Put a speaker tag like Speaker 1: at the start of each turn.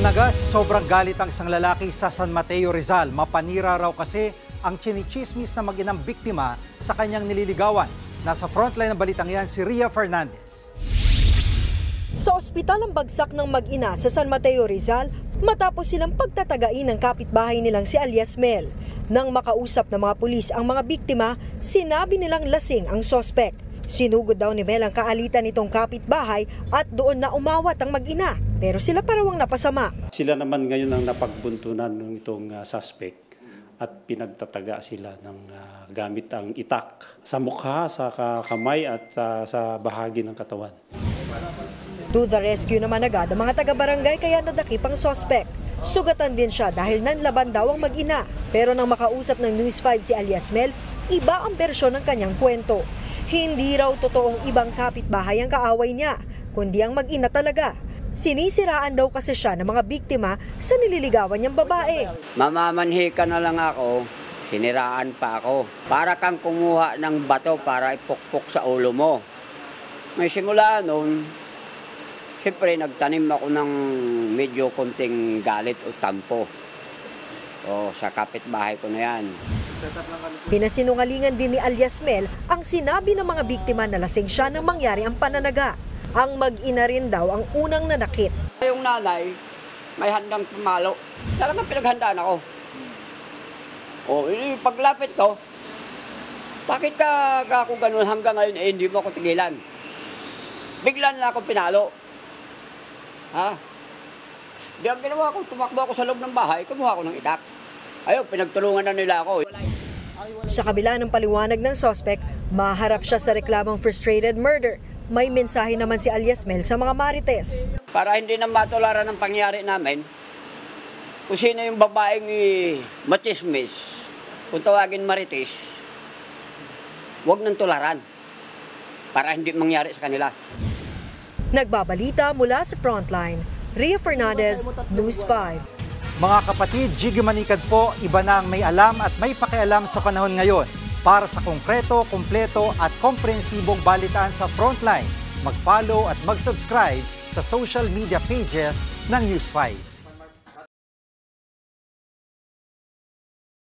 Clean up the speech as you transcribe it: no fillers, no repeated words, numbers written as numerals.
Speaker 1: Naga sa sobrang galit ang isang lalaki sa San Mateo, Rizal. Mapanira raw kasi ang chinichismis na mag-inang biktima sa kanyang nililigawan. Nasa frontline ng balitang yan si Ria Fernandez.
Speaker 2: Sa ospital ang bagsak ng mag-ina sa San Mateo, Rizal matapos silang pagtatagain ng kapitbahay nilang si alias Mel. Nang makausap ng mga pulis ang mga biktima, sinabi nilang lasing ang sospek. Sinugod daw ni Mel ang kaalitan nitong kapitbahay at doon na umawat ang mag-ina. Pero sila pa raw ang napasama.
Speaker 3: Sila naman ngayon ang napagbuntunan ng itong suspect at pinagtataga sila ng gamit ang itak sa mukha, sa kamay at sa bahagi ng katawan.
Speaker 2: To the rescue naman agad ang mga taga-barangay kaya nadakip ang sospek. Sugatan din siya dahil nanlaban daw ang mag-ina. Pero nang makausap ng News 5 si alias Mel, iba ang bersyon ng kanyang kwento. Hindi raw totoong ibang kapitbahay ang kaaway niya, kundi ang mag-ina talaga. Sinisiraan daw kasi siya ng mga biktima sa nililigawan niyang babae.
Speaker 4: Mamamanhi ka na lang ako, siniraan pa ako. Para kang kumuha ng bato para ipukpok sa ulo mo. May simula noon, siyempre nagtanim ako ng medyo konting galit o tampo. O sa kapitbahay ko na yan.
Speaker 2: Pinasinungalingan din ni alias Mel ang sinabi ng mga biktima na lasing siya nang mangyari ang pananaga. Ang mag-ina rin daw ang unang nanakit.
Speaker 4: Yung nanay, may handang pumalo. Talagang pinaghandaan ako. O, paglapit ko, bakit ka ako ganun hanggang ngayon hindi mo ako tigilan? Biglan na ako pinalo. Ha? Di ang ginawa ko, tumakbo ako sa loob ng bahay, kumuha ako ng itak. Ayun, pinagtulungan na nila ako.
Speaker 2: Sa kabila ng paliwanag ng sospek, maharap siya sa reklamong frustrated murder. May mensahe naman si alias Mel sa mga marites.
Speaker 4: Para hindi na matularan ang pangyari namin, kung sino yung babaeng machismis, kung tawagin marites, huwag nang tularan para hindi mangyari sa kanila.
Speaker 2: Nagbabalita mula sa Frontline, Ria Fernandez, News 5.
Speaker 1: Mga kapatid, Jiggy Manikad po, iba na ang may alam at may pakialam sa panahon ngayon. Para sa konkreto, kumpleto at komprehensibong balitaan sa Frontline, mag-follow at mag-subscribe sa social media pages ng News 5.